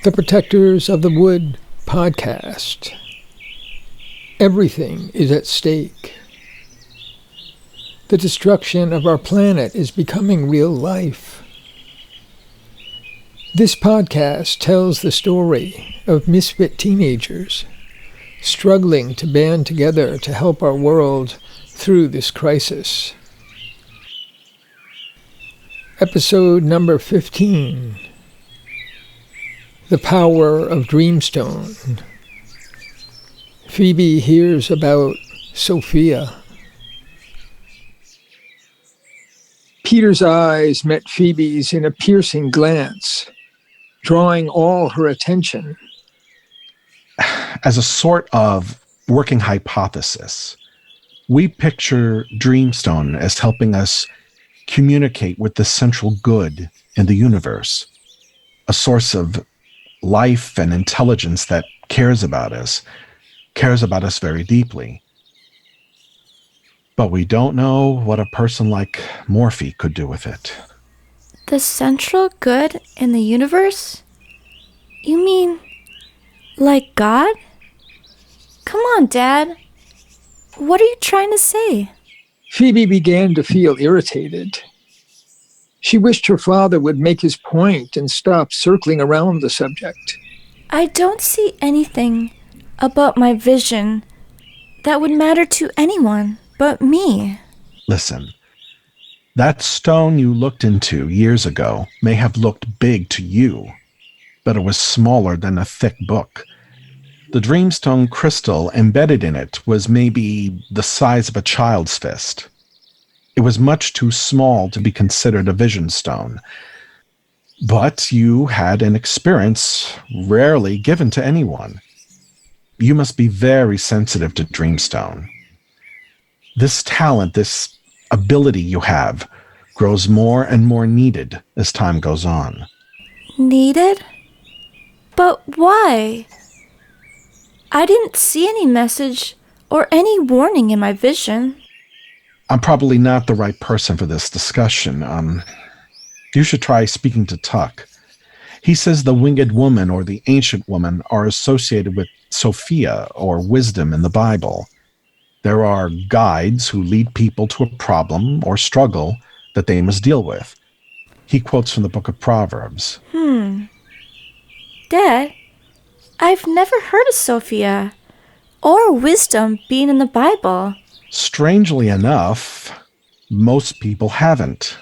The Protectors of the Wood podcast. Everything is at stake. The destruction of our planet is becoming real life. This podcast tells the story of misfit teenagers struggling to band together to help our world through this crisis. Episode number 15. The Power of Dreamstone. Phoebe hears about Sophia. Peter's eyes met Phoebe's in a piercing glance, drawing all her attention. As a sort of working hypothesis, we picture Dreamstone as helping us communicate with the central good in the universe, a source of life and intelligence that cares about us very deeply. But we don't know what a person like Morphe could do with it. The central good in the universe? You mean like God? Come on, Dad. What are you trying to say? Phoebe began to feel irritated. She wished her father would make his point and stop circling around the subject. I don't see anything about my vision that would matter to anyone but me. Listen, that stone you looked into years ago may have looked big to you, but it was smaller than a thick book. The Dreamstone crystal embedded in it was maybe the size of a child's fist. It was much too small to be considered a vision stone. But you had an experience rarely given to anyone. You must be very sensitive to Dreamstone. This talent, this ability you have, grows more and more needed as time goes on. Needed? But why? I didn't see any message or any warning in my vision. I'm probably not the right person for this discussion. You should try speaking to Tuck. He says the winged woman or the ancient woman are associated with Sophia or wisdom in the Bible. There are guides who lead people to a problem or struggle that they must deal with. He quotes from the book of Proverbs. Dad, I've never heard of Sophia or wisdom being in the Bible. Strangely enough, most people haven't.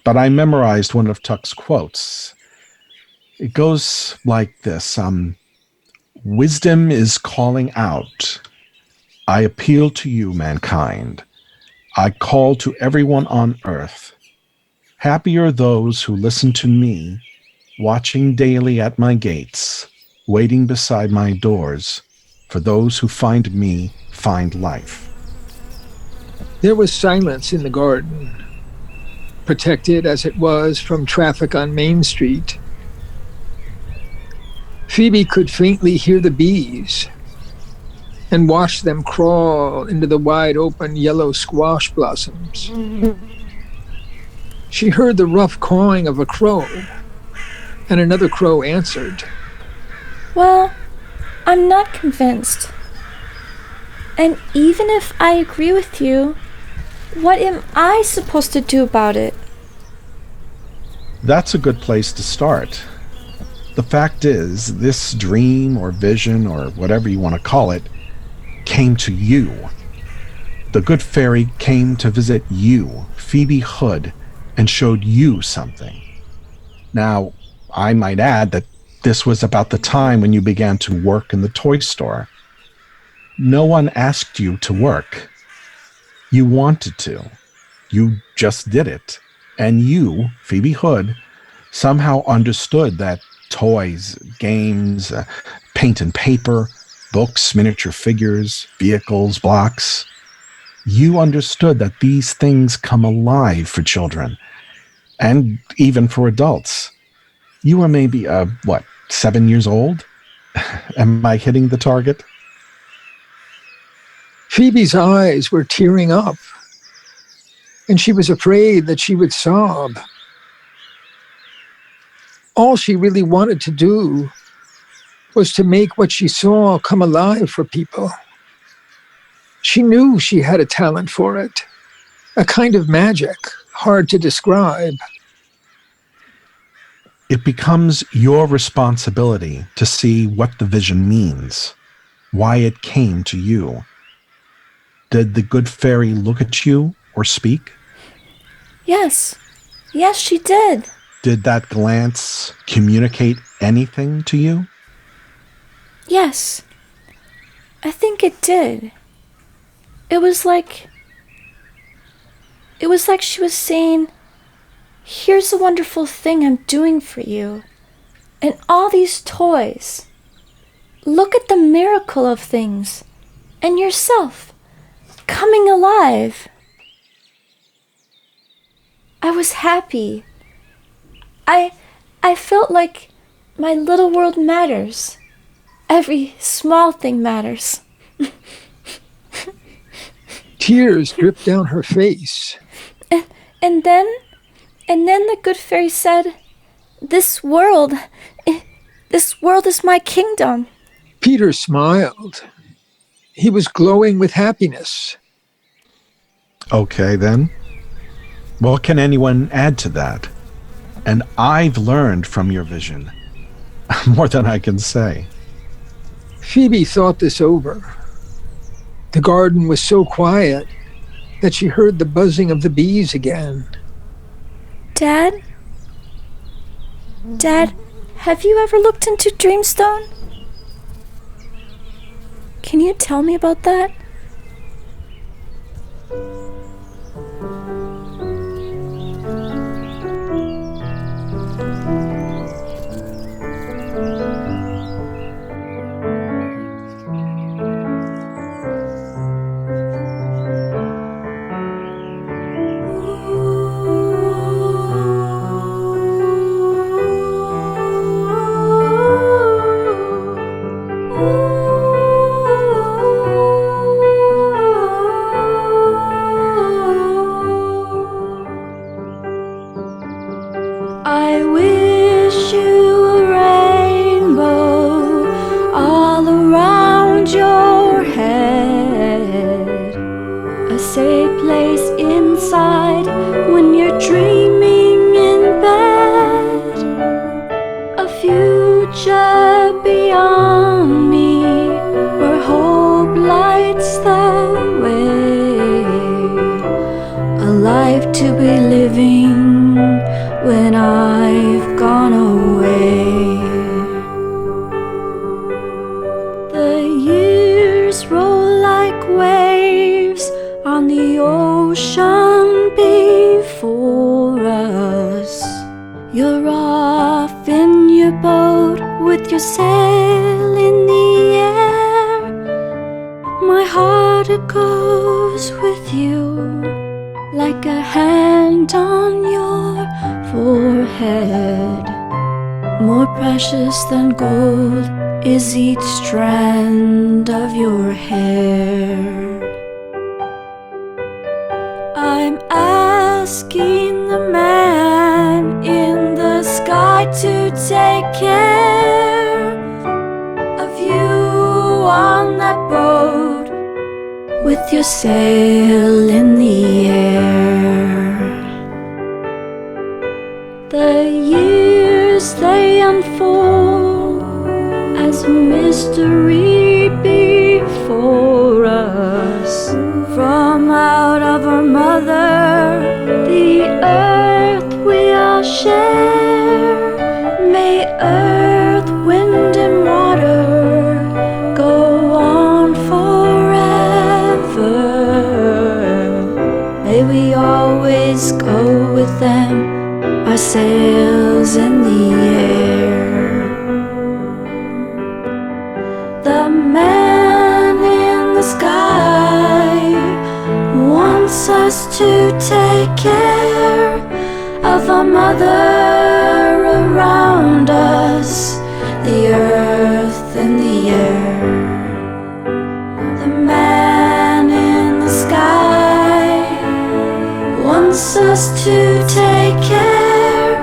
But I memorized one of Tuck's quotes. It goes like this. Wisdom is calling out. I appeal to you, mankind. I call to everyone on earth. Happy are those who listen to me, watching daily at my gates, waiting beside my doors, for those who find me find life. There was silence in the garden, protected as it was from traffic on Main Street. Phoebe could faintly hear the bees and watch them crawl into the wide-open yellow squash blossoms. She heard the rough cawing of a crow, and another crow answered. Well, I'm not convinced. And even if I agree with you, what am I supposed to do about it? That's a good place to start. The fact is, this dream or vision or whatever you want to call it came to you. The good fairy came to visit you, Phoebe Hood, and showed you something. Now, I might add that this was about the time when you began to work in the toy store. No one asked you to work. You wanted to. You just did it. And you, Phoebe Hood, somehow understood that toys, games, paint and paper, books, miniature figures, vehicles, blocks, you understood that these things come alive for children, and even for adults. You were maybe, 7 years old? Am I hitting the target? Phoebe's eyes were tearing up, and she was afraid that she would sob. All she really wanted to do was to make what she saw come alive for people. She knew she had a talent for it, a kind of magic, hard to describe. It becomes your responsibility to see what the vision means, why it came to you. Did the good fairy look at you or speak? Yes. Yes, she did. Did that glance communicate anything to you? Yes. I think it did. It was like she was saying, here's a wonderful thing I'm doing for you. And all these toys. Look at the miracle of things. And yourself. Coming alive. I was happy. I felt like my little world matters. Every small thing matters. Tears dripped down her face. And then the good fairy said, This world is my kingdom. Peter smiled. He was glowing with happiness. Okay, then. What can anyone add to that? And I've learned from your vision more than I can say. Phoebe thought this over. The garden was so quiet that she heard the buzzing of the bees again. Dad, have you ever looked into Dreamstone? Can you tell me about that? I wish you a rainbow all around your head, a safe place inside when you're dreaming in bed, a future beyond me where hope lights the way, a life to be living when I've gone away. The years roll like waves on the ocean before us. You're off in your boat with your sail in the air. My heart it goes with you like a hand on your forehead. More precious than gold is each strand of your hair. I'm asking the man in the sky to take care of you on that boat with your sail in the air. The years they unfold as a mystery before us. From out of our mother, the earth we all share. May earth, wind and water go on forever. May we always go with them, our sails in the air. The man in the sky wants us to take care of our mother around us, the earth and the air. The man in the sky wants us to take care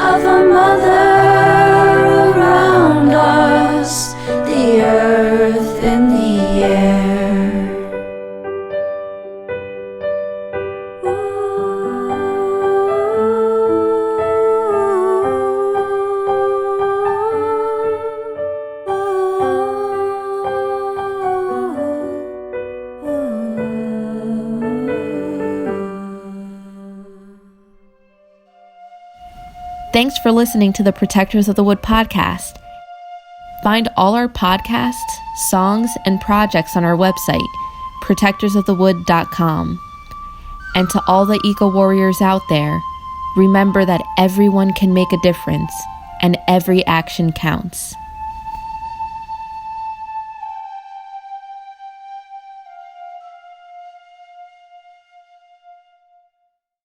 of a mother around us, the earth and the air. Thanks for listening to the Protectors of the Wood podcast. Find all our podcasts, songs, and projects on our website, protectorsofthewood.com. And to all the eco-warriors out there, remember that everyone can make a difference and every action counts.